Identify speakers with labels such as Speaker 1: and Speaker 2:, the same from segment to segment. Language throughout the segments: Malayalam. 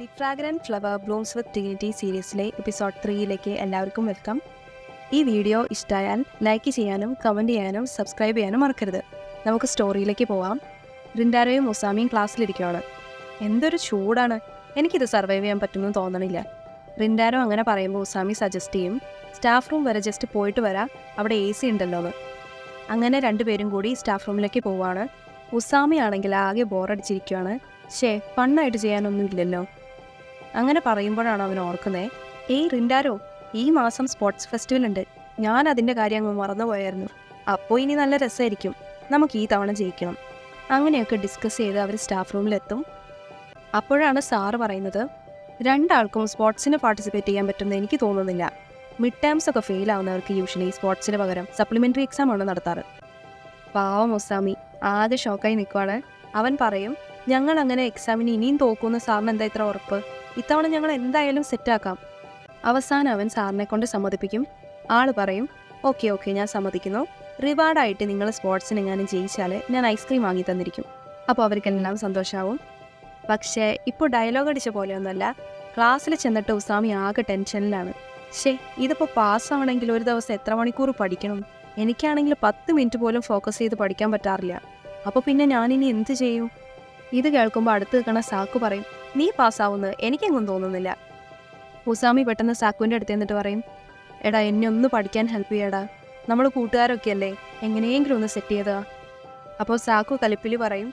Speaker 1: The fragrant flower Bloom's with dignity സീരീസിലെ എപ്പിസോഡ് 3ലേക്ക് എല്ലാവർക്കും വെൽക്കം. ഈ വീഡിയോ ഇഷ്ടമായാൽ ലൈക്ക് ചെയ്യാനും കമൻറ്റ് ചെയ്യാനും സബ്സ്ക്രൈബ് ചെയ്യാനും മറക്കരുത്. നമുക്ക് സ്റ്റോറിയിലേക്ക് പോവാം. റിൻഡാരോയും ഉസാമിയും ക്ലാസ്സിലിരിക്കുകയാണ്. എന്തൊരു ചൂടാണ്, എനിക്കിത് സർവൈവ് ചെയ്യാൻ പറ്റുമെന്ന് തോന്നണില്ല. റിൻഡാരോ അങ്ങനെ പറയുമ്പോൾ ഉസാമി സജസ്റ്റ് ചെയ്യും, സ്റ്റാഫ് റൂം വരെ ജസ്റ്റ് പോയിട്ട് വരാം, അവിടെ AC ഉണ്ടല്ലോ എന്ന്. അങ്ങനെ രണ്ടുപേരും കൂടി സ്റ്റാഫ് റൂമിലേക്ക് പോവുകയാണ്. ഉസാമി ആണെങ്കിൽ ആകെ ബോറടിച്ചിരിക്കുകയാണ്. ഫണ്ണായിട്ട് ചെയ്യാനൊന്നും ഇല്ലല്ലോ. അങ്ങനെ പറയുമ്പോഴാണ് അവൻ ഓർക്കുന്നത്, റിൻഡാരോ, ഈ മാസം സ്പോർട്സ് ഫെസ്റ്റിവൽ ഉണ്ട്, ഞാൻ അതിൻ്റെ കാര്യം അങ്ങ് മറന്നുപോയായിരുന്നു. അപ്പോൾ ഇനി നല്ല രസമായിരിക്കും, നമുക്ക് ഈ തവണ ജയിക്കണം. അങ്ങനെയൊക്കെ ഡിസ്കസ് ചെയ്ത് അവർ സ്റ്റാഫ് റൂമിലെത്തും. അപ്പോഴാണ് സാറ് പറയുന്നത്, രണ്ടാൾക്കും സ്പോർട്സിന് പാർട്ടിസിപ്പേറ്റ് ചെയ്യാൻ പറ്റുമെന്ന് എനിക്ക് തോന്നുന്നില്ല. മിഡ് ടേംസ് ഒക്കെ ഫെയിൽ ആവുന്നവർക്ക് യൂഷ്വലി സ്പോർട്സിന് പകരം സപ്ലിമെൻ്ററി എക്സാം ആണ് നടത്താറ്. പാവം ഉസാമി ആകെ ഷോക്കായി നിൽക്കുവാണ്. അവൻ പറയും, ഞങ്ങൾ അങ്ങനെ എക്സാമിന് ഇനിയും തോക്കുമെന്ന് സാറിന് എന്താ ഇത്ര ഉറപ്പ്? ഇത്തവണ ഞങ്ങൾ എന്തായാലും സെറ്റാക്കാം. അവസാനം അവൻ സാറിനെ കൊണ്ട് സമ്മതിപ്പിക്കും. ആള് പറയും, ഓക്കെ ഞാൻ സമ്മതിക്കുന്നു, റിവാർഡായിട്ട് നിങ്ങൾ സ്പോർട്സിന് എങ്ങാനും ജയിച്ചാൽ ഞാൻ ഐസ്ക്രീം വാങ്ങി തന്നിരിക്കും. അപ്പോൾ അവർക്കെല്ലാം സന്തോഷമാവും. പക്ഷേ ഇപ്പോൾ ഡയലോഗ് അടിച്ച പോലെയൊന്നുമല്ല. ക്ലാസ്സിൽ ചെന്നിട്ട് ഉസാമി ആകെ ടെൻഷനിലാണ്. ഇതിപ്പോൾ പാസ്സാവണമെങ്കിൽ ഒരു ദിവസം എത്ര മണിക്കൂർ പഠിക്കണം? എനിക്കാണെങ്കിൽ 10 മിനിറ്റ് പോലും ഫോക്കസ് ചെയ്ത് പഠിക്കാൻ പറ്റാറില്ല. അപ്പോൾ പിന്നെ ഞാനിനി എന്ത് ചെയ്യും? ഇത് കേൾക്കുമ്പോൾ അടുത്ത് നിൽക്കണ സാക്കു പറയും, നീ പാസ്സാവുന്നത് എനിക്കെങ്ങും തോന്നുന്നില്ല. ഉസാമി പെട്ടെന്ന് സാക്കുവിൻ്റെ അടുത്ത് നിന്നിട്ട് പറയും, എടാ എന്നെ ഒന്ന് പഠിക്കാൻ ഹെൽപ്പ് ചെയ്യടാ, നമ്മൾ കൂട്ടുകാരൊക്കെ അല്ലേ, എങ്ങനെയെങ്കിലും ഒന്ന് സെറ്റ് ചെയ്താ. അപ്പോൾ സാക്കു കലിപ്പിലി പറയും,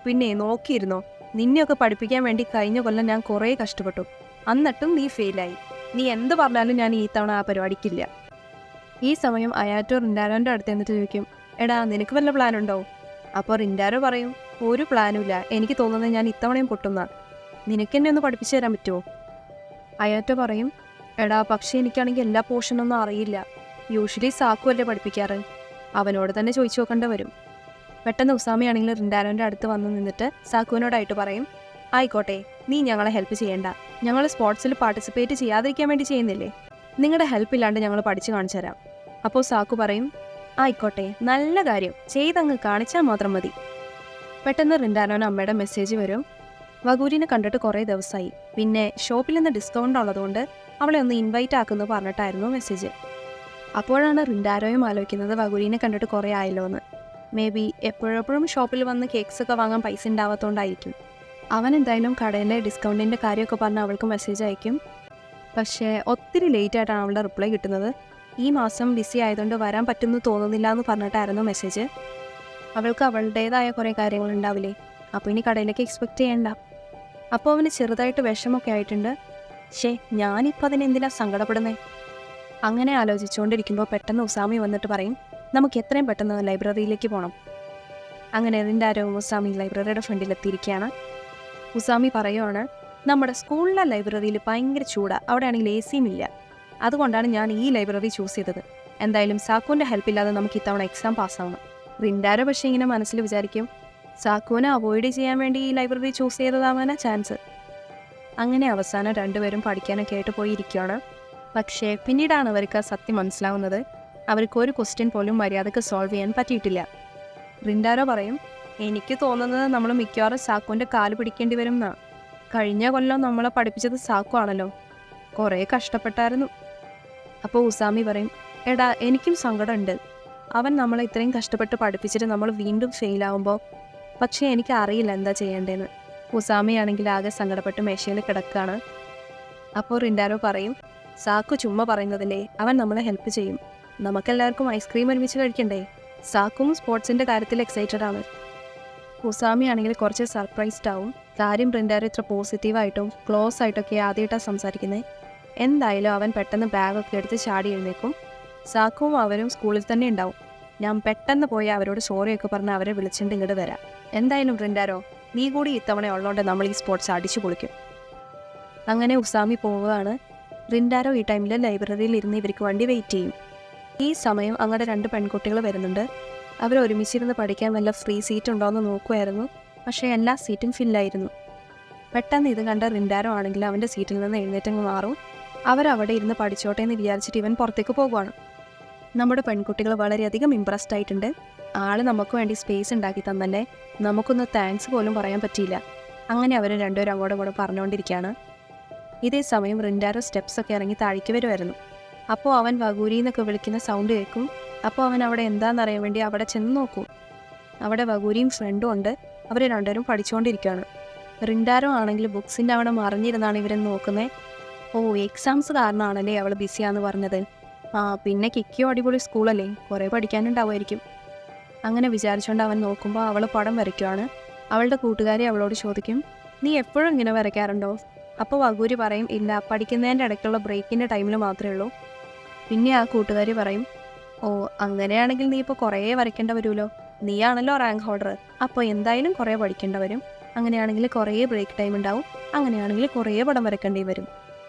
Speaker 1: പിന്നെ നോക്കിയിരുന്നോ, നിന്നെയൊക്കെ പഠിപ്പിക്കാൻ വേണ്ടി കഴിഞ്ഞ കൊല്ലം ഞാൻ കുറേ കഷ്ടപ്പെട്ടു, എന്നിട്ടും നീ ഫെയിലായി. നീ എന്ത് പറഞ്ഞാലും ഞാൻ ഈ തവണ ആ പരിപാടിക്കില്ല. ഈ സമയം അയാറ്റോ റിൻഡാരോൻ്റെ അടുത്ത് എന്നിട്ട് ചോദിക്കും, എടാ നിനക്ക് വല്ല പ്ലാനുണ്ടോ? അപ്പോൾ റിൻഡാരോ പറയും, ഒരു പ്ലാനും ഇല്ല, എനിക്ക് തോന്നുന്നത് ഞാൻ ഇത്തവണയും പൊട്ടുന്ന. നിനക്കെന്നെ ഒന്ന് പഠിപ്പിച്ചു തരാൻ പറ്റുമോ? അയാറ്റോ പറയും, എടാ പക്ഷേ എനിക്കാണെങ്കിൽ എല്ലാ പോർഷനൊന്നും അറിയില്ല, യൂഷ്വലി സാക്കു അല്ലേ പഠിപ്പിക്കാറ്, അവനോട് തന്നെ ചോദിച്ചു നോക്കേണ്ടി വരും. പെട്ടെന്ന് ഉസാമിയാണെങ്കിൽ റിൻഡാരോൻ്റെ അടുത്ത് വന്ന് നിന്നിട്ട് സാക്കുവിനോടായിട്ട് പറയും, ആയിക്കോട്ടെ, നീ ഞങ്ങളെ ഹെൽപ്പ് ചെയ്യേണ്ട, ഞങ്ങൾ സ്പോർട്സിൽ പാർട്ടിസിപ്പേറ്റ് ചെയ്യാതിരിക്കാൻ വേണ്ടി ചെയ്യുന്നില്ലേ, നിങ്ങളുടെ ഹെൽപ്പ് ഇല്ലാണ്ട് ഞങ്ങൾ പഠിച്ചു കാണിച്ചു തരാം. അപ്പോൾ സാക്കു പറയും, ആയിക്കോട്ടെ, നല്ല കാര്യം, ചെയ്തങ്ങ് കാണിച്ചാൽ മാത്രം മതി. പെട്ടെന്ന് റിൻഡാരോന് അമ്മയുടെ മെസ്സേജ് വരും, വഗൂരിനെ കണ്ടിട്ട് കുറേ ദിവസമായി, പിന്നെ ഷോപ്പിൽ നിന്ന് ഡിസ്കൗണ്ട് ഉള്ളതുകൊണ്ട് അവളെ ഒന്ന് ഇൻവൈറ്റ് ആക്കുന്നു പറഞ്ഞിട്ടായിരുന്നു മെസ്സേജ്. അപ്പോഴാണ് റിൻഡാരോയും ആലോചിക്കുന്നത്, വഗൂരിനെ കണ്ടിട്ട് കുറേ ആയല്ലോ എന്ന്. മേ ബി എപ്പോഴെപ്പോഴും ഷോപ്പിൽ വന്ന് കേക്ക്സ് ഒക്കെ വാങ്ങാൻ പൈസ ഉണ്ടാവാത്തതുകൊണ്ടായിരിക്കും. അവൻ എന്തായാലും കടയിലെ ഡിസ്കൗണ്ടിൻ്റെ കാര്യമൊക്കെ പറഞ്ഞ് അവൾക്ക് മെസ്സേജ് അയക്കും. പക്ഷേ ഒത്തിരി ലേറ്റായിട്ടാണ് അവളുടെ റിപ്ലൈ കിട്ടുന്നത്. ഈ മാസം ബിസി ആയതുകൊണ്ട് വരാൻ പറ്റുമെന്ന് തോന്നുന്നില്ല എന്ന് പറഞ്ഞിട്ടായിരുന്നു മെസ്സേജ്. അവൾക്ക് അവളുടേതായ കുറേ കാര്യങ്ങളുണ്ടാവില്ലേ, അപ്പോൾ ഇനി കടയിലേക്ക് എക്സ്പെക്റ്റ് ചെയ്യണ്ട. അപ്പോൾ അവന് ചെറുതായിട്ട് വിഷമൊക്കെ ആയിട്ടുണ്ട്. ഞാനിപ്പോൾ അതിനെന്തിനാ സങ്കടപ്പെടുന്നേ? അങ്ങനെ ആലോചിച്ചുകൊണ്ടിരിക്കുമ്പോൾ പെട്ടെന്ന് ഉസാമി വന്നിട്ട് പറയും, നമുക്ക് എത്രയും പെട്ടെന്ന് ലൈബ്രറിയിലേക്ക് പോകണം. അങ്ങനെ റിൻഡാരോ ഉസാമി ലൈബ്രറിയുടെ ഫ്രണ്ടിലെത്തിയിരിക്കുകയാണ്. ഉസാമി പറയുവാണ്, നമ്മുടെ സ്കൂളിലെ ലൈബ്രറിയിൽ ഭയങ്കര ചൂടാണ്, അവിടെ ആണെങ്കിൽ AC ഇല്ല, അതുകൊണ്ടാണ് ഞാൻ ഈ ലൈബ്രറി ചൂസ് ചെയ്തത്. എന്തായാലും സാക്കുവിൻ്റെ ഹെൽപ്പില്ലാതെ നമുക്ക് ഇത്തവണ എക്സാം പാസ്സാവണം. റിൻഡാരോ പക്ഷേ ഇങ്ങനെ മനസ്സിൽ വിചാരിക്കും, സാക്കുവിനെ അവോയ്ഡ് ചെയ്യാൻ വേണ്ടി ഈ ലൈബ്രറി ചൂസ് ചെയ്തതാവാനാ ചാൻസ്. അങ്ങനെ അവസാനം രണ്ടുപേരും പഠിക്കാനൊക്കെ ആയിട്ട് പോയിരിക്കുകയാണ്. പക്ഷേ പിന്നീടാണ് അവർക്ക് ആ സത്യം മനസ്സിലാവുന്നത്. അവർക്ക് ഒരു ക്വസ്റ്റ്യൻ പോലും മര്യാദക്ക് സോൾവ് ചെയ്യാൻ പറ്റിയിട്ടില്ല. റിൻഡാരോ പറയും, എനിക്ക് തോന്നുന്നത് നമ്മൾ മിക്കവാറും സാക്കുവിൻ്റെ കാല് പിടിക്കേണ്ടി വരും എന്നാണ്. കഴിഞ്ഞ കൊല്ലം നമ്മളെ പഠിപ്പിച്ചത് സാക്കു ആണല്ലോ, കുറേ കഷ്ടപ്പെട്ടായിരുന്നു. അപ്പോൾ ഉസാമി പറയും, എടാ എനിക്കും സങ്കടമുണ്ട്, അവൻ നമ്മളെ ഇത്രയും കഷ്ടപ്പെട്ട് പഠിപ്പിച്ചിട്ട് നമ്മൾ വീണ്ടും ഫെയിലാവുമ്പോൾ. പക്ഷേ എനിക്ക് അറിയില്ല എന്താ ചെയ്യേണ്ടതെന്ന്. ഉസാമിയാണെങ്കിൽ ആകെ സങ്കടപ്പെട്ട് മേശയിൽ കിടക്കുകയാണ്. അപ്പോൾ റിൻഡാരോ പറയും, സാക്കു ചുമ്മാ പറയുന്നതില്ലേ, അവൻ നമ്മളെ ഹെൽപ്പ് ചെയ്യും, നമുക്കെല്ലാവർക്കും ഐസ്ക്രീം ഒരുമിച്ച് കഴിക്കണ്ടേ. സാക്കും സ്പോർട്സിൻ്റെ കാര്യത്തിൽ എക്സൈറ്റഡ് ആണ്. ഉസാമി ആണെങ്കിൽ കുറച്ച് സർപ്രൈസ്ഡ് ആവും. കാര്യം റിൻഡാരോ ഇത്ര പോസിറ്റീവായിട്ടും ക്ലോസ് ആയിട്ടൊക്കെ ആദ്യമായിട്ടാണ് സംസാരിക്കുന്നത്. എന്തായാലും അവൻ പെട്ടെന്ന് ബാഗൊക്കെ എടുത്ത് ചാടി എഴുന്നേക്കും. സാക്കുവും അവരും സ്കൂളിൽ തന്നെ ഉണ്ടാവും. ഞാൻ പെട്ടെന്ന് പോയി അവരോട് സോറിയൊക്കെ പറഞ്ഞ് അവരെ വിളിച്ചിട്ട് ഇങ്ങോട്ട് വരാം. എന്തായാലും റിൻഡാരോ, നീ കൂടി ഇത്തവണ ഉള്ളതുകൊണ്ട് നമ്മൾ ഈ സ്പോർട്സ് അടിച്ചു പൊളിക്കും. അങ്ങനെ ഉസാമി പോവുകയാണ്. റിൻഡാരോ ഈ ടൈമിൽ ലൈബ്രറിയിൽ ഇരുന്ന് ഇവർക്ക് വേണ്ടി വെയിറ്റ് ചെയ്യും. ഈ സമയം അങ്ങോട്ട് 2 പെൺകുട്ടികൾ വരുന്നുണ്ട്. അവർ ഒരുമിച്ചിരുന്ന് പഠിക്കാൻ വല്ല ഫ്രീ സീറ്റ് ഉണ്ടോ എന്ന് നോക്കുമായിരുന്നു. പക്ഷേ എല്ലാ സീറ്റും ഫില്ലായിരുന്നു. പെട്ടെന്ന് ഇത് കണ്ട റിൻഡാരോ ആണെങ്കിൽ അവൻ്റെ സീറ്റിൽ നിന്ന് എഴുന്നേറ്റങ്ങ് മാറും. അവരവിടെ ഇരുന്ന് പഠിച്ചോട്ടെ എന്ന് വിചാരിച്ചിട്ട് ഇവൻ പുറത്തേക്ക് പോകുവാണ്. നമ്മുടെ പെൺകുട്ടികൾ വളരെയധികം ഇമ്പ്രസ്ഡ് ആയിട്ടുണ്ട്. ആള് നമുക്ക് വേണ്ടി സ്പേസ് ഉണ്ടാക്കി തന്നല്ലേ, നമുക്കൊന്ന് താങ്ക്സ് പോലും പറയാൻ പറ്റിയില്ല. അങ്ങനെ അവർ രണ്ടുപേരും അങ്ങോട്ടും ഇങ്ങോട്ടും പറഞ്ഞുകൊണ്ടിരിക്കുകയാണ്. ഇതേ സമയം റിൻഡാരോ സ്റ്റെപ്സൊക്കെ ഇറങ്ങി താഴേക്ക് വരുമായിരുന്നു. അപ്പോൾ അവൻ വഗൂരി എന്നൊക്കെ വിളിക്കുന്ന സൗണ്ട് കേൾക്കും. അപ്പോൾ അവൻ അവിടെ എന്താണെന്നറിയാൻ വേണ്ടി അവിടെ ചെന്ന് നോക്കും. അവിടെ വഗൂരിയും ഫ്രണ്ടും ഉണ്ട്. അവർ രണ്ടുപേരും പഠിച്ചുകൊണ്ടിരിക്കുകയാണ്. റിൻഡാരോ ആണെങ്കിൽ ബുക്സിൻ്റെ അവിടെ മറിഞ്ഞിരുന്നാണ് ഇവരെ നോക്കുന്നത്. ഓ, എക്സാംസ് കാരണമാണല്ലേ അവൾ ബിസിയാന്ന് പറഞ്ഞത്. പിന്നെ കിക്കിയോ അടിപൊളി സ്കൂളല്ലേ, കുറേ പഠിക്കാനുണ്ടാവുമായിരിക്കും. അങ്ങനെ വിചാരിച്ചുകൊണ്ട് അവൻ നോക്കുമ്പോൾ അവൾ പടം വരയ്ക്കുവാണ്. അവളുടെ കൂട്ടുകാരി അവളോട് ചോദിക്കും, നീ എപ്പോഴും ഇങ്ങനെ വരയ്ക്കാറുണ്ടോ? അപ്പോൾ വഗൂരി പറയും, ഇല്ല, പഠിക്കുന്നതിൻ്റെ ഇടയ്ക്കുള്ള ബ്രേക്കിൻ്റെ ടൈമിൽ മാത്രമേ ഉള്ളൂ. പിന്നെ ആ കൂട്ടുകാരി പറയും, ഓ, അങ്ങനെയാണെങ്കിൽ നീ ഇപ്പോൾ കുറേ വരയ്ക്കേണ്ട വരുമല്ലോ, നീയാണല്ലോ റാങ്ക് ഹോൾഡർ, അപ്പോൾ എന്തായാലും കുറേ പഠിക്കേണ്ട വരും. അങ്ങനെയാണെങ്കിൽ കുറേ ബ്രേക്ക് ടൈം ഉണ്ടാവും, അങ്ങനെയാണെങ്കിൽ കുറേ പടം വരയ്ക്കേണ്ടി വരും.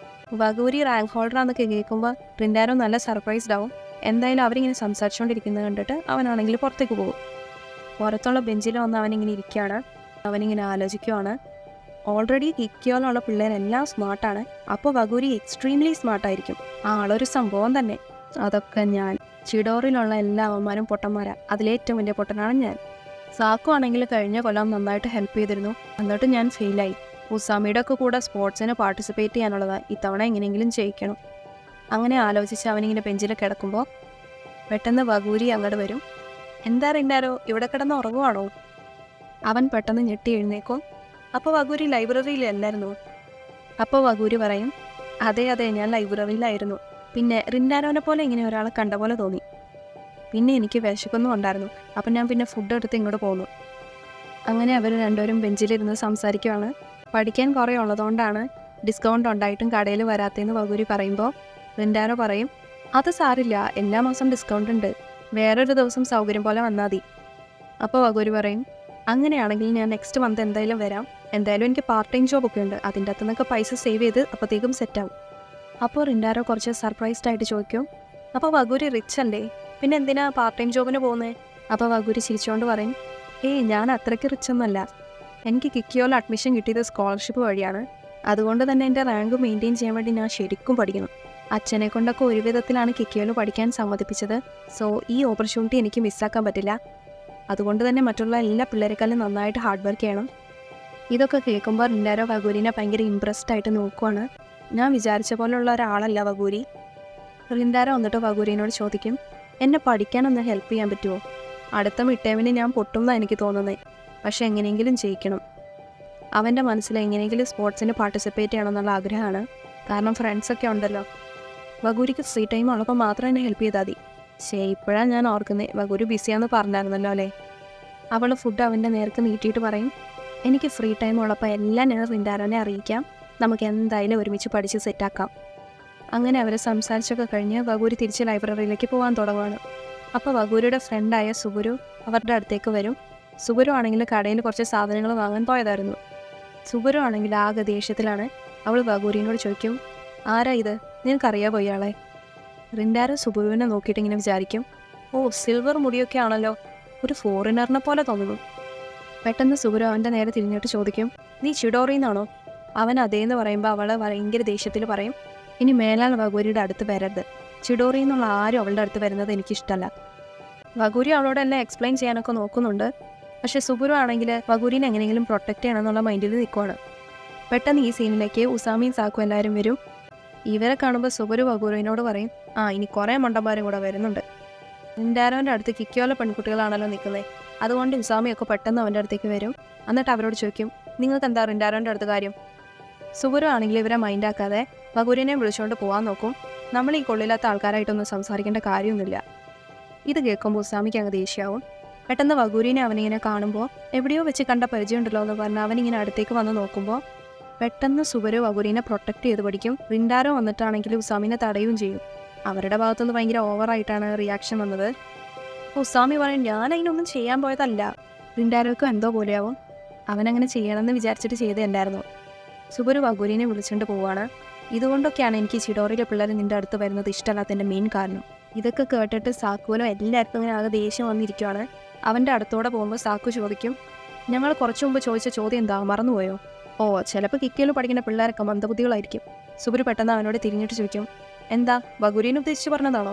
Speaker 1: വഗൂരി റാങ്ക് ഹോൾഡറാന്നൊക്കെ കേൾക്കുമ്പോൾ റിൻഡാരോ നല്ല സർപ്രൈസ്ഡ് ആവും. എന്തായാലും അവരിങ്ങനെ സംസാരിച്ചുകൊണ്ടിരിക്കുന്നത് കണ്ടിട്ട് അവനാണെങ്കിൽ പുറത്തേക്ക് പോകും. പുറത്തുള്ള ബെഞ്ചിൽ വന്ന് അവനിങ്ങനെ ഇരിക്കുകയാണ്. അവനിങ്ങനെ ആലോചിക്കുവാണ്, ഓൾറെഡി കിക്കിയോലുള്ള പിള്ളേരെല്ലാം സ്മാർട്ടാണ്, അപ്പോൾ വഗൂരി എക്സ്ട്രീംലി സ്മാർട്ടായിരിക്കും. ആളൊരു സംഭവം തന്നെ. അതൊക്കെ ഞാൻ. ചിഡോറിലുള്ള എല്ലാ അവന്മാരും പൊട്ടന്മാരാ, അതിലേറ്റവും വലിയ പൊട്ടനാണ് ഞാൻ. സാക്കു ആണെങ്കിൽ കഴിഞ്ഞ കൊല്ലം നന്നായിട്ട് ഹെൽപ്പ് ചെയ്തിരുന്നു, എന്നിട്ട് ഞാൻ ഫെയിലായി. ഉസാമിയുടെ ഒക്കെ കൂടെ സ്പോർട്സിന് പാർട്ടിസിപ്പേറ്റ് ചെയ്യാനുള്ളതാണ്, ഇത്തവണ എങ്ങനെയെങ്കിലും ജയിക്കണം. അങ്ങനെ ആലോചിച്ച് അവനിങ്ങനെ ബെഞ്ചിൽ കിടക്കുമ്പോൾ പെട്ടെന്ന് വഗൂരി അങ്ങോട്ട് വരും. എന്താ റിൻഡാരോ, ഇവിടെ കിടന്ന് ഉറങ്ങുവാണോ? അവൻ പെട്ടെന്ന് ഞെട്ടി എഴുന്നേക്കും. അപ്പോൾ വഗൂരി ലൈബ്രറിയിലല്ലായിരുന്നു? അപ്പോൾ വഗൂരി പറയും, അതെ അതെ, ഞാൻ ലൈബ്രറിയിലായിരുന്നു. പിന്നെ റിൻഡാരോനെ പോലെ ഇങ്ങനെ ഒരാളെ കണ്ട പോലെ തോന്നി. പിന്നെ എനിക്ക് വിശക്കൊന്നും ഉണ്ടായിരുന്നു, അപ്പം ഞാൻ പിന്നെ ഫുഡ് എടുത്ത് ഇങ്ങോട്ട് പോന്നു. അങ്ങനെ അവർ രണ്ടുപേരും ബെഞ്ചിലിരുന്ന് സംസാരിക്കുവാണ്. പഠിക്കാൻ കുറേ ഉള്ളതുകൊണ്ടാണ് ഡിസ്കൗണ്ട് ഉണ്ടായിട്ടും കടയിൽ വരാത്തതെന്ന് വഗൂരി പറയുമ്പോൾ റിൻഡാരോ പറയും, അത് സാരില്ല, എല്ലാ മാസം ഡിസ്കൗണ്ട് ഉണ്ട്, വേറൊരു ദിവസം സൗകര്യം പോലെ വന്നാൽ മതി. അപ്പോൾ വഗൂരി പറയും, അങ്ങനെയാണെങ്കിൽ ഞാൻ നെക്സ്റ്റ് മന്ത് എന്തായാലും വരാം, എന്തായാലും എനിക്ക് പാർട്ട് ടൈം ജോബൊക്കെ ഉണ്ട്, അതിൻ്റെ അകത്തു നിന്നൊക്കെ പൈസ സേവ് ചെയ്ത് അപ്പോഴത്തേക്കും സെറ്റാവും. അപ്പോൾ റിൻഡാരോ കുറച്ച് സർപ്രൈസ്ഡ് ആയിട്ട് ചോദിക്കും, അപ്പോൾ വഗൂരി റിച്ച് അല്ലേ, പിന്നെ എന്തിനാ പാർട്ട് ടൈം ജോബിന് പോകുന്നത്? അപ്പോൾ വഗൂരി ചിരിച്ചുകൊണ്ട് പറയും, ഏയ്, ഞാൻ അത്രയ്ക്ക് റിച്ചൊന്നുമല്ല, എനിക്ക് കിക്കിയോയിൽ അഡ്മിഷൻ കിട്ടിയത് സ്കോളർഷിപ്പ് വഴിയാണ്, അതുകൊണ്ട് തന്നെ എൻ്റെ റാങ്ക് മെയിൻറ്റെയിൻ ചെയ്യാൻ വേണ്ടി ഞാൻ ശരിക്കും പഠിക്കണം. അച്ഛനെ കൊണ്ടൊക്കെ ഒരു വിധത്തിലാണ് കിക്കിയോയിൽ പഠിക്കാൻ സമ്മതിപ്പിച്ചത്. സോ ഈ ഓപ്പർച്യൂണിറ്റി എനിക്ക് മിസ്സാക്കാൻ പറ്റില്ല. അതുകൊണ്ട് തന്നെ മറ്റുള്ള എല്ലാ പിള്ളേരെക്കാളും നന്നായിട്ട് ഹാർഡ് വർക്ക് ചെയ്യണം. ഇതൊക്കെ കേൾക്കുമ്പോൾ റിൻഡാരോ വഗൂരിനെ ഭയങ്കര ഇമ്പ്രസ്ഡ് ആയിട്ട് നോക്കുവാണ്. ഞാൻ വിചാരിച്ച പോലുള്ള ഒരാളല്ല വഗൂരി. റിൻഡാരോ വന്നിട്ട് വഗൂരിനോട് ചോദിക്കും, എന്നെ പഠിക്കാനൊന്ന് ഹെൽപ്പ് ചെയ്യാൻ പറ്റുമോ? അടുത്ത മിഡ് ടൈമിന് ഞാൻ പൊട്ടുമെന്നാണ് എനിക്ക് തോന്നുന്നത്, പക്ഷെ എങ്ങനെയെങ്കിലും ജയിക്കണം. അവൻ്റെ മനസ്സിൽ എങ്ങനെയെങ്കിലും സ്പോർട്സിന് പാർട്ടിസിപ്പേറ്റ് ചെയ്യണമെന്നുള്ള ആഗ്രഹമാണ്. കാരണം ഫ്രണ്ട്സൊക്കെ ഉണ്ടല്ലോ. വഗൂരിക്ക് ഫ്രീ ടൈം ഉള്ളപ്പോൾ മാത്രം എന്നെ ഹെൽപ്പ് ചെയ്താൽ മതി. ശരി, ഇപ്പോഴാണ് ഞാൻ ഓർക്കുന്നത്, വഗൂരി ബിസിയാന്ന് പറഞ്ഞായിരുന്നല്ലോ അല്ലേ? അവൾ ഫുഡ് അവൻ്റെ നേർക്ക് നീട്ടിയിട്ട് പറയും, എനിക്ക് ഫ്രീ ടൈം ഉള്ളപ്പോൾ എല്ലാം ഞാൻ റിൻഡാരോനെ അറിയിക്കാം, നമുക്ക് എന്തായാലും ഒരുമിച്ച് പഠിച്ച് സെറ്റാക്കാം. അങ്ങനെ അവർ സംസാരിച്ചൊക്കെ കഴിഞ്ഞ് വഗൂരി തിരിച്ച് ലൈബ്രറിയിലേക്ക് പോകാൻ തുടങ്ങുകയാണ്. അപ്പോൾ വഗൂരിയുടെ ഫ്രണ്ടായ സുഗുരു അവരുടെ അടുത്തേക്ക് വരും. സുഗുരു ആണെങ്കിൽ കടയിൽ കുറച്ച് സാധനങ്ങൾ വാങ്ങാൻ പോയതായിരുന്നു. സുഗുരു ആണെങ്കിൽ ആകെ ദേഷ്യത്തിലാണ്. അവൾ വഗൂരിനോട് ചോദിക്കും, ആരാ ഇത്, നിനക്കറിയാമോ ഇയാളെ? റിൻഡാരോ സുഗുരുവിനെ നോക്കിയിട്ട് ഇങ്ങനെ വിചാരിക്കും, ഓ, സിൽവർ മുടിയൊക്കെ ആണല്ലോ, ഒരു ഫോറിനറിനെ പോലെ തോന്നുന്നു. പെട്ടെന്ന് സുഗുരു അവൻ്റെ നേരെ തിരിഞ്ഞിട്ട് ചോദിക്കും, നീ ചിഡോറിന്നാണോ? അവൻ അതേന്ന് പറയുമ്പോൾ അവൾ ഭയങ്കര ദേഷ്യത്തിൽ പറയും, ഇനി മേലാൽ വഗൂരിയുടെ അടുത്ത് വരരുത്, ചിഡോറി എന്നുള്ള ആരും അവളുടെ അടുത്ത് വരുന്നത് എനിക്കിഷ്ടമല്ല. വഗൂരി അവളോടെല്ലാം എക്സ്പ്ലെയിൻ ചെയ്യാനൊക്കെ നോക്കുന്നുണ്ട്. പക്ഷേ സുഗുരു ആണെങ്കിൽ വഗൂരിനെ എങ്ങനെയെങ്കിലും പ്രൊട്ടക്റ്റ് ചെയ്യണമെന്നുള്ള മൈൻഡിൽ നിൽക്കുവാണ്. പെട്ടെന്ന് ഈ സീനിലേക്ക് ഉസാമിയും സാക്കും എല്ലാവരും വരും. ഇവരെ കാണുമ്പോൾ സുഗുരു വഗൂരിനോട് പറയും, ഇനി കുറേ മണ്ടന്മാരും കൂടെ വരുന്നുണ്ട്. റിൻഡാരോൻ്റെ അടുത്ത് കിക്കിയോല പെൺകുട്ടികളാണല്ലോ നിൽക്കുന്നത്, അതുകൊണ്ട് ഉസാമിയൊക്കെ പെട്ടെന്ന് അവൻ്റെ അടുത്തേക്ക് വരും. എന്നിട്ട് അവരോട് ചോദിക്കും, നിങ്ങൾക്ക് എന്താ റിൻഡാരോൻ്റെ അടുത്ത് കാര്യം? സുഗുരു ആണെങ്കിൽ ഇവരെ മൈൻഡാക്കാതെ വഗൂരിനെ വിളിച്ചുകൊണ്ട് പോകാൻ നോക്കും. നമ്മൾ ഈ കൊള്ളില്ലാത്ത ആൾക്കാരായിട്ടൊന്നും സംസാരിക്കേണ്ട കാര്യമൊന്നുമില്ല. ഇത് കേൾക്കുമ്പോൾ ഉസാമിക്ക് അങ്ങ് ദേഷ്യമാവും. പെട്ടെന്ന് വഗൂരിനെ അവനിങ്ങനെ കാണുമ്പോൾ എവിടെയോ വെച്ച് കണ്ട പരിചയമുണ്ടല്ലോ എന്ന് പറഞ്ഞാൽ അവനിങ്ങനെ അടുത്തേക്ക് വന്ന് നോക്കുമ്പോൾ പെട്ടെന്ന് സുഗുരു വഗൂരിനെ പ്രൊട്ടക്റ്റ് ചെയ്ത് പഠിക്കും. റിൻഡാരോ വന്നിട്ടാണെങ്കിൽ ഉസാമിനെ തടയുകയും ചെയ്യും. അവരുടെ ഭാഗത്തുനിന്ന് ഭയങ്കര ഓവറായിട്ടാണ് റിയാക്ഷൻ വന്നത്. ഉസാമി പറയും, ഞാൻ അതിനൊന്നും ചെയ്യാൻ പോയതല്ല. റിൻഡാരോക്കും എന്തോ പോലെയാവും, അവനങ്ങനെ ചെയ്യണമെന്ന് വിചാരിച്ചിട്ട് ചെയ്തതല്ലായിരുന്നു. സുഗുരു വഗൂരിനെ വിളിച്ചുകൊണ്ട് പോവുകയാണ്. ഇതുകൊണ്ടൊക്കെയാണ് എനിക്ക് ചിഡോറിയിലെ പിള്ളേർ നിൻ്റെ അടുത്ത് വരുന്നത് ഇഷ്ടമല്ലാത്തതിൻ്റെ മെയിൻ കാരണം. ഇതൊക്കെ കേട്ടിട്ട് സാക്കുവിലും എല്ലാവർക്കും ഇങ്ങനെ ആകെ ദേഷ്യം വന്നിരിക്കുവാണ്. അവൻ്റെ അടുത്തോടെ പോകുമ്പോൾ സാക്കു ചോദിക്കും, ഞങ്ങൾ കുറച്ചു മുമ്പ് ചോദിച്ച ചോദ്യം എന്താ, മറന്നുപോയോ? ഓ, ചിലപ്പോൾ കിക്കയിൽ പഠിക്കുന്ന പിള്ളേരൊക്കെ മന്ദബുദ്ധികളായിരിക്കും. സുഗുരു പെട്ടെന്ന് അവനോട് തിരിഞ്ഞിട്ട് ചോദിക്കും, എന്താ, വഗൂരിനെ ഉദ്ദേശിച്ച് പറഞ്ഞതാണോ?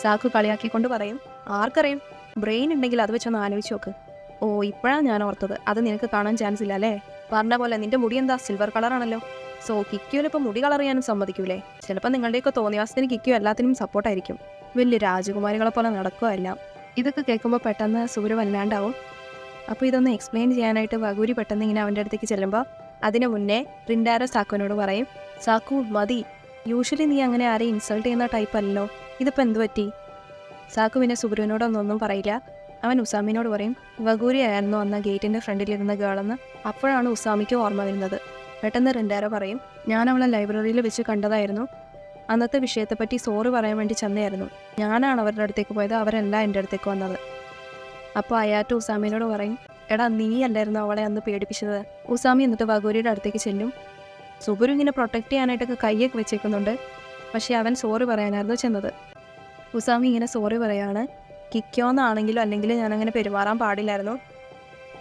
Speaker 1: സാക്കു കളിയാക്കിക്കൊണ്ട് പറയും, ആർക്കറിയും, ബ്രെയിൻ ഉണ്ടെങ്കിൽ അത് വെച്ചൊന്ന് ആലോചിച്ച് നോക്ക്. ഓ, ഇപ്പോഴാണ് ഞാൻ ഓർത്തത്, അത് നിനക്ക് കാണാൻ ചാൻസ് ഇല്ല അല്ലേ? പറഞ്ഞ പോലെ നിന്റെ മുടി എന്താ സിൽവർ കളറാണല്ലോ. സോ കിക്കുവിനിപ്പോൾ മുടി കളർ ചെയ്യാനും സമ്മതിക്കൂലേ? ചിലപ്പോൾ നിങ്ങളുടെയൊക്കെ തോന്നിയാസത്തിന് കിക്കു എല്ലാത്തിനും സപ്പോർട്ടായിരിക്കും. വലിയ രാജകുമാരികളെ പോലെ നടക്കുകയല്ല. ഇതൊക്കെ കേൾക്കുമ്പോൾ പെട്ടെന്ന് സുബുരു വല്ലാണ്ടാവും. അപ്പോൾ ഇതൊന്ന് എക്സ്പ്ലെയിൻ ചെയ്യാനായിട്ട് വഗൂരി പെട്ടെന്ന് ഇങ്ങനെ അവൻ്റെ അടുത്തേക്ക് ചെല്ലുമ്പോൾ അതിന് മുന്നേ റിൻഡാരോ സാക്കുവിനോട് പറയും, സാക്കു മതി, യൂഷ്വലി നീ അങ്ങനെ ആരെയും ഇൻസൾട്ട് ചെയ്യുന്ന ടൈപ്പ് അല്ലല്ലോ, ഇതിപ്പോൾ എന്ത് പറ്റി? സാക്കു പിന്നെ സുബുരുവിനോടൊന്നും പറയില്ല. അവൻ ഉസാമിനോട് പറയും, വഗൂരി ആയിരുന്നു അന്ന് ഗേറ്റിൻ്റെ ഫ്രണ്ടിലിരുന്ന ഗേളെന്ന്. അപ്പോഴാണ് ഉസാമിക്ക് ഓർമ്മ വരുന്നത്. പെട്ടെന്ന് റിൻഡാരോ പറയും, ഞാൻ അവളെ ലൈബ്രറിയിൽ വെച്ച് കണ്ടതായിരുന്നു. അന്നത്തെ വിഷയത്തെപ്പറ്റി സോറി പറയാൻ വേണ്ടി ചെന്നതായിരുന്നു. ഞാനാണ് അവരുടെ അടുത്തേക്ക് പോയത്, അവരല്ല എൻ്റെ അടുത്തേക്ക് വന്നത്. അപ്പോൾ അയാറ്റ് ഉസാമിനോട് പറയും, എടാ നീ അല്ലായിരുന്നു അവളെ അന്ന് പേടിപ്പിച്ചത്. ഉസാമി എന്നിട്ട് വഗൂരിയുടെ അടുത്തേക്ക് ചെല്ലും. സുബുരു ഇങ്ങനെ പ്രൊട്ടക്റ്റ് ചെയ്യാനായിട്ടൊക്കെ കയ്യൊക്കെ വെച്ചേക്കുന്നുണ്ട്. പക്ഷേ അവൻ സോറി പറയാനായിരുന്നു ചെന്നത്. ഉസാമി ഇങ്ങനെ സോറി പറയാണ്, കിക്കോന്നാണെങ്കിലും അല്ലെങ്കിൽ ഞാനങ്ങനെ പെരുമാറാൻ പാടില്ലായിരുന്നു.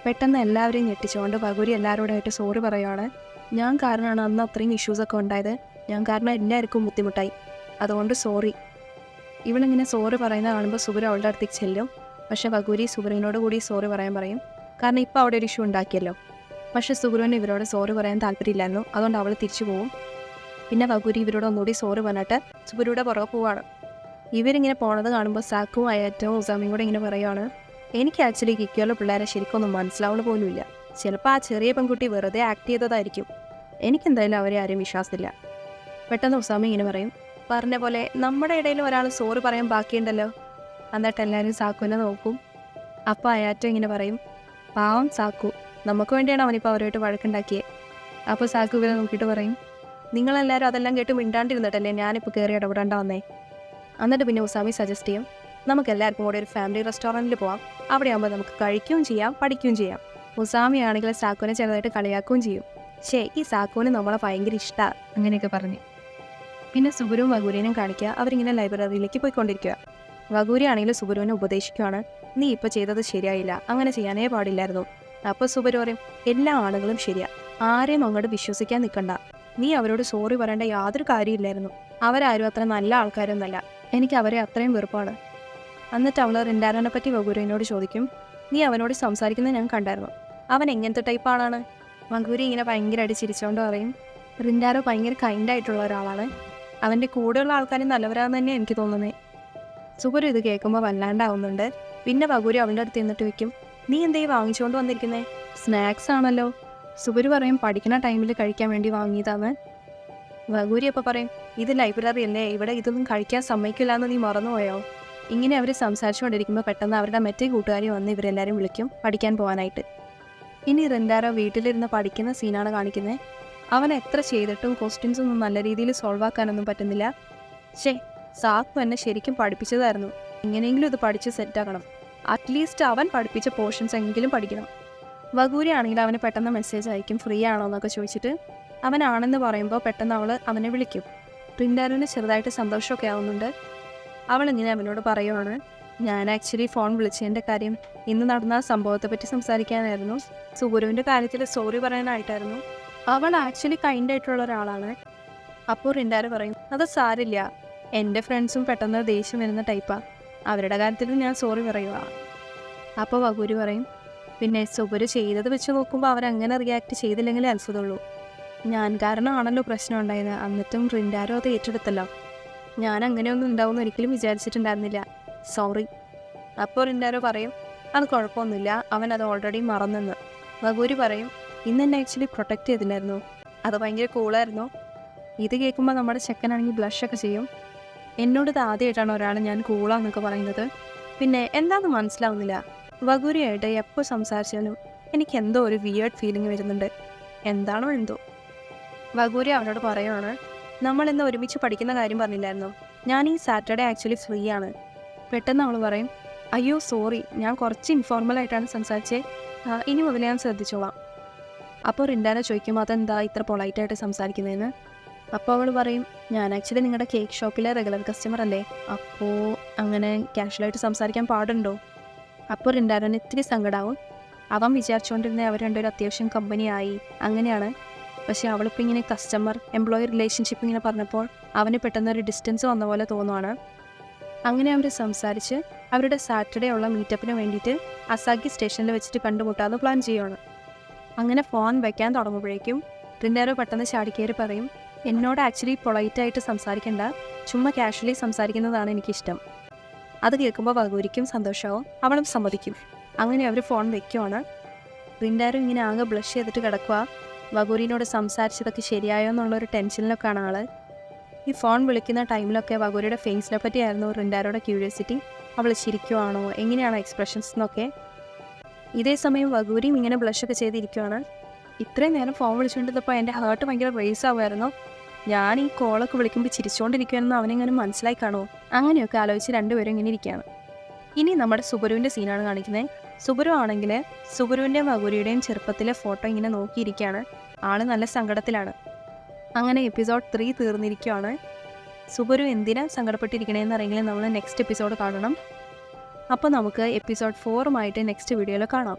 Speaker 1: പെട്ടെന്ന് എല്ലാവരെയും ഞെട്ടിച്ചുകൊണ്ട് വഗൂരി എല്ലാവരോടായിട്ട് സോറി പറയുകയാണ്. ഞാൻ കാരണമാണ് അന്ന് അത്രയും ഇഷ്യൂസൊക്കെ ഉണ്ടായത്. ഞാൻ കാരണം എല്ലാവർക്കും ബുദ്ധിമുട്ടായി, അതുകൊണ്ട് സോറി. ഇവളിങ്ങനെ സോറി പറയുന്നത് കാണുമ്പോൾ സുബുരു അവളുടെ അടുത്തേക്ക് ചെല്ലും. പക്ഷേ വഗൂരി സുബുരുവിനോട് കൂടി സോറി പറയാൻ പറയും. കാരണം ഇപ്പോൾ അവിടെ ഒരു ഇഷ്യൂ ഉണ്ടാക്കിയല്ലോ. പക്ഷേ സുബുരുവിന് ഇവരോട് സോറി പറയാൻ താല്പര്യമില്ലായിരുന്നു. അതുകൊണ്ട് അവൾ തിരിച്ചു പോവും. പിന്നെ വഗൂരി ഇവരോട് ഒന്നുകൂടി സോറി പറഞ്ഞിട്ട് സുബുരുയുടെ പുറകെ പോവാണ്. ഇവരിങ്ങനെ പോണത് കാണുമ്പോൾ സാക്കും അയറ്റവും ഉസാമിയും കൂടെ ഇങ്ങനെ പറയുകയാണ്, എനിക്ക് ആക്ച്വലി കിക്കിയുള്ള പിള്ളേരെ ശരിക്കൊന്നും മനസ്സിലാവുന്ന പോലുമില്ല. ചിലപ്പോൾ ആ ചെറിയ പെൺകുട്ടി വെറുതെ ആക്ട് ചെയ്തതായിരിക്കും. എനിക്കെന്തായാലും അവരെ ആരും വിശ്വാസമില്ല. പെട്ടെന്ന് ഉസാമി ഇങ്ങനെ പറയും, പറഞ്ഞ പോലെ നമ്മുടെ ഇടയിൽ ഒരാൾ സോറി പറയാൻ ബാക്കിയുണ്ടല്ലോ. എന്നിട്ട് എല്ലാവരും സാക്കുവിനെ നോക്കും. അപ്പോൾ അയാറ്റോ ഇങ്ങനെ പറയും, പാവം സാക്കു, നമുക്ക് വേണ്ടിയാണ് അവനിപ്പോൾ അവരുമായിട്ട് വഴക്കുണ്ടാക്കിയത്. അപ്പോൾ സാക്കു ഇവരെ നോക്കിയിട്ട് പറയും, നിങ്ങളെല്ലാവരും അതെല്ലാം കേട്ട് മിണ്ടാണ്ടിരുന്നിട്ടല്ലേ ഞാനിപ്പോൾ കയറി ഇടപെടേണ്ട വന്നേ. എന്നിട്ട് പിന്നെ ഉസാമി സജസ്റ്റ് ചെയ്യും, നമുക്ക് എല്ലാവർക്കും കൂടെ ഒരു ഫാമിലി റെസ്റ്റോറൻറ്റിൽ പോവാം. അവിടെ ആകുമ്പോൾ നമുക്ക് കഴിക്കുകയും ചെയ്യാം, പഠിക്കുകയും ചെയ്യാം. ഉസാമി ആണെങ്കിൽ സാക്കുവിനെ ചെറുതായിട്ട് കളിയാക്കുകയും ചെയ്യും. ഈ സാക്കുവിന് നമ്മളെ ഭയങ്കര ഇഷ്ടമാണ് അങ്ങനെയൊക്കെ പറഞ്ഞ്. പിന്നെ സുബുരുവും വഗൂരിനും കാണിക്കുക അവരിങ്ങനെ ലൈബ്രറിയിലേക്ക് പോയിക്കൊണ്ടിരിക്കുക. വഗൂരി ആണെങ്കിലും സുബുരുവിനെ ഉപദേശിക്കുകയാണ്, നീ ഇപ്പോൾ ചെയ്തത് ശരിയായില്ല, അങ്ങനെ ചെയ്യാനേ പാടില്ലായിരുന്നു. അപ്പോൾ സുബുരു പറയും, എല്ലാ ആളുകളും ശരിയാ, ആരെയും അങ്ങോട്ട് വിശ്വസിക്കാൻ നിൽക്കണ്ട. നീ അവരോട് സോറി പറയേണ്ട യാതൊരു കാര്യമില്ലായിരുന്നു. അവരാരും അത്ര നല്ല ആൾക്കാരൊന്നല്ല, എനിക്ക് അവരെ അത്രയും വെറുപ്പാണ്. എന്നിട്ട് അവൾ റിൻഡാരോനെ പറ്റി വഗൂരിനോട് ചോദിക്കും, നീ അവനോട് സംസാരിക്കുന്നത് ഞാൻ കണ്ടായിരുന്നു, അവൻ എങ്ങനത്തെ ടൈപ്പ് ആളാണ്? വഗൂരി ഇങ്ങനെ ഭയങ്കരമായിട്ട് ചിരിച്ചുകൊണ്ട് പറയും, റിൻഡാരോ ഭയങ്കര കൈൻഡായിട്ടുള്ള ഒരാളാണ്, അവൻ്റെ കൂടെയുള്ള ആൾക്കാരും നല്ലവരാന്ന് തന്നെ എനിക്ക് തോന്നുന്നത്. സുബുരു ഇത് കേൾക്കുമ്പോൾ വല്ലാണ്ടാവുന്നുണ്ട്. പിന്നെ വഗൂരി അവളുടെ അടുത്ത് നിന്നിട്ട് വെക്കും, നീ എന്തേ വാങ്ങിച്ചുകൊണ്ട് വന്നിരിക്കുന്നേ? സ്നാക്സ് ആണല്ലോ. സുബുരു പറയും, പഠിക്കുന്ന ടൈമിൽ കഴിക്കാൻ വേണ്ടി വാങ്ങിയതാണ്. വഗൂരി അപ്പോൾ പറയും, ഇത് ലൈബ്രറി അല്ലേ, ഇവിടെ ഇതൊന്നും കഴിക്കാൻ സമ്മതിക്കില്ല എന്ന് നീ മറന്നുപോയോ? ഇങ്ങനെ അവർ സംസാരിച്ചുകൊണ്ടിരിക്കുമ്പോൾ പെട്ടെന്ന് അവരുടെ മറ്റേ കൂട്ടുകാരി വന്ന് ഇവരെല്ലാവരും വിളിക്കും പഠിക്കാൻ പോകാനായിട്ട്. ഇനി റിൻഡാരോ വീട്ടിലിരുന്ന് പഠിക്കുന്ന സീനാണ് കാണിക്കുന്നത്. അവൻ എത്ര ചെയ്തിട്ടും ക്വസ്റ്റ്യൻസ് ഒന്നും നല്ല രീതിയിൽ സോൾവ് ആക്കാനൊന്നും പറ്റുന്നില്ല. സാക്കു എന്നെ ശരിക്കും പഠിപ്പിച്ചതായിരുന്നു, എങ്ങനെയെങ്കിലും ഇത് പഠിച്ച് സെറ്റാക്കണം. അറ്റ്ലീസ്റ്റ് അവൻ പഠിപ്പിച്ച പോർഷൻസ് എങ്കിലും പഠിക്കണം. വഗൂരി ആണെങ്കിൽ അവന് പെട്ടെന്ന് മെസ്സേജ് അയക്കും, ഫ്രീ ആണോ എന്നൊക്കെ ചോദിച്ചിട്ട്. അവനാണെന്ന് പറയുമ്പോൾ പെട്ടെന്ന് അവൾ അവനെ വിളിക്കും. റിൻഡാരോന് ചെറുതായിട്ട് സന്തോഷമൊക്കെ ആവുന്നുണ്ട്. അവളിങ്ങനെ അവനോട് പറയുവാണ്, ഞാൻ ആക്ച്വലി ഫോൺ വിളിച്ചതിൻ്റെ കാര്യം ഇന്ന് നടന്ന സംഭവത്തെപ്പറ്റി സംസാരിക്കാനായിരുന്നു. സുബുരുവിൻ്റെ കാര്യത്തിൽ സോറി പറയാനായിട്ടായിരുന്നു. അവൾ ആക്ച്വലി കൈൻഡായിട്ടുള്ള ഒരാളാണ്. അപ്പോൾ റിൻഡാരോ പറയും, അത് സാരില്ല, എൻ്റെ ഫ്രണ്ട്സും പെട്ടെന്ന് ദേഷ്യം വരുന്ന ടൈപ്പാണ്, അവരുടെ കാര്യത്തിലും ഞാൻ സോറി പറയുക. അപ്പോൾ വഗൂരി പറയും, പിന്നെ സുബുരു ചെയ്തത് വെച്ച് നോക്കുമ്പോൾ അവരങ്ങനെ റിയാക്ട് ചെയ്തില്ലെങ്കിലേ അത്ഭുതമുള്ളൂ. ഞാൻ കാരണമാണല്ലോ പ്രശ്നം ഉണ്ടായത്, എന്നിട്ടും റിൻഡാരോ അത് ഏറ്റെടുത്തല്ലോ. ഞാൻ അങ്ങനെയൊന്നും ഉണ്ടാവുമെന്ന് ഒരിക്കലും വിചാരിച്ചിട്ടുണ്ടായിരുന്നില്ല, സോറി. അപ്പോൾ റിൻഡാരോ പറയും, അത് കുഴപ്പമൊന്നുമില്ല, അവൻ അത് ഓൾറെഡി മറന്നെന്ന്. വഗൂരി പറയും, ഇന്ന് എന്നെ ആക്ച്വലി പ്രൊട്ടക്റ്റ് ചെയ്തില്ലായിരുന്നു, അത് ഭയങ്കര കൂളായിരുന്നു. ഇത് കേൾക്കുമ്പോൾ നമ്മുടെ ചെക്കനാണെങ്കിൽ ബ്ലഷൊക്കെ ചെയ്യും. എന്നോട് ഇത് ആദ്യമായിട്ടാണ് ഒരാൾ ഞാൻ കൂളാന്നൊക്കെ പറയുന്നത്. പിന്നെ എന്താണെന്ന് മനസ്സിലാവുന്നില്ല, വഗൂരിയായിട്ട് എപ്പോൾ സംസാരിച്ചാലും എനിക്ക് എന്തോ ഒരു വിയേർഡ് ഫീലിംഗ് വരുന്നുണ്ട്, എന്താണോ എന്തോ. വഗൂരി അവനോട് പറയുവാണ്, നമ്മളിന്ന് ഒരുമിച്ച് പഠിക്കുന്ന കാര്യം പറഞ്ഞില്ലായിരുന്നു, ഞാൻ ഈ സാറ്റർഡേ ആക്ച്വലി ഫ്രീ ആണ്. പെട്ടെന്ന് അവൾ പറയും, അയ്യോ സോറി, ഞാൻ കുറച്ച് ഇൻഫോർമലായിട്ടാണ് സംസാരിച്ചത്, ഇനി മുതൽ ഞാൻ ശ്രദ്ധിച്ചോളാം. അപ്പോൾ റിൻഡാരോ ചോദിക്കും, അതെന്താ ഇത്ര പൊളൈറ്റായിട്ട് സംസാരിക്കുന്നതെന്ന്. അപ്പോൾ അവൾ പറയും, ഞാൻ ആക്ച്വലി നിങ്ങളുടെ കേക്ക് ഷോപ്പിലെ റെഗുലർ കസ്റ്റമർ അല്ലേ, അപ്പോൾ അങ്ങനെ കാഷ്വലായിട്ട് സംസാരിക്കാൻ പാടുണ്ടോ? അപ്പോൾ റിൻഡാരോന് ഇത്തിരി സങ്കടമാവും. അവൻ വിചാരിച്ചുകൊണ്ടിരുന്ന അവർ രണ്ടുപേരും അത്യാവശ്യം കമ്പനിയായി അങ്ങനെയാണ്. പക്ഷേ അവളിപ്പോൾ ഇങ്ങനെ കസ്റ്റമർ എംപ്ലോയി റിലേഷൻഷിപ്പ് ഇങ്ങനെ പറഞ്ഞപ്പോൾ അവന് പെട്ടെന്നൊരു ഡിസ്റ്റൻസ് വന്ന പോലെ തോന്നുവാണ്. അങ്ങനെ അവർ സംസാരിച്ച് അവരുടെ സാറ്റർഡേ ഉള്ള മീറ്റപ്പിന് വേണ്ടിയിട്ട് അസാഗി സ്റ്റേഷനിൽ വെച്ചിട്ട് കണ്ടുമുട്ടാമെന്ന് പ്ലാൻ ചെയ്യുകയാണ്. അങ്ങനെ ഫോൺ വയ്ക്കാൻ തുടങ്ങുമ്പോഴേക്കും റിൻഡാരോ പെട്ടെന്ന് ചാടിക്കയറി പറയും, എന്നോട് ആക്ച്വലി പൊളൈറ്റായിട്ട് സംസാരിക്കേണ്ട, ചുമ്മാ കാഷ്വലി സംസാരിക്കുന്നതാണ് എനിക്കിഷ്ടം. അത് കേൾക്കുമ്പോൾ വഗൂരിക്കും സന്തോഷമാവും, അവളും സമ്മതിക്കും. അങ്ങനെ അവർ ഫോൺ വയ്ക്കുവാണ്. റിൻഡാരോ ഇങ്ങനെ ആകെ ബ്ലഷ് ചെയ്തിട്ട് കിടക്കുക. വഗൂരിനോട് സംസാരിച്ചതൊക്കെ ശരിയായോ എന്നുള്ളൊരു ടെൻഷനിലൊക്കെയാണ് ആൾ. ഈ ഫോൺ വിളിക്കുന്ന ടൈമിലൊക്കെ വഗൂരിയുടെ ഫേസിനെ പറ്റിയായിരുന്നു റിൻഡാരോയുടെ ക്യൂരിയോസിറ്റി. അവൾ ചിരിക്കുവാണോ, എങ്ങനെയാണോ എക്സ്പ്രഷൻസ് എന്നൊക്കെ. ഇതേ സമയം വഗൂരിയും ഇങ്ങനെ ബ്ലഷൊക്കെ ചെയ്തിരിക്കുവാണ്. ഇത്രയും നേരം ഫോൺ വിളിച്ചുകൊണ്ടിരുന്നപ്പോൾ എൻ്റെ ഹാർട്ട് ഭയങ്കര റേസ് ആവുമായിരുന്നു. ഞാൻ ഈ കോളൊക്കെ വിളിക്കുമ്പോൾ ചിരിച്ചുകൊണ്ടിരിക്കുമെന്ന് അവനെങ്ങനെ മനസ്സിലായി കാണുമോ? അങ്ങനെയൊക്കെ ആലോചിച്ച് രണ്ടുപേരും ഇങ്ങനെ ഇരിക്കുകയാണ്. ഇനി നമ്മുടെ സുബരുവിൻ്റെ സീനാണ് കാണിക്കുന്നത്. സുബരു ആണെങ്കിൽ സുബരുവിൻ്റെയും വഗൂരിയുടെയും ചെറുപ്പത്തിലെ ഫോട്ടോ ഇങ്ങനെ നോക്കിയിരിക്കുകയാണ്. ആൾ നല്ല സങ്കടത്തിലാണ്. അങ്ങനെ എപ്പിസോഡ് 3 തീർന്നിരിക്കുകയാണ്. സുബരു എന്തിനാണ് സങ്കടപ്പെട്ടിരിക്കണേന്ന് അറിയെങ്കിൽ നമ്മൾ നെക്സ്റ്റ് എപ്പിസോഡ് കാണണം. അപ്പോൾ നമുക്ക് എപ്പിസോഡ് 4 നെക്സ്റ്റ് വീഡിയോയിൽ കാണാം.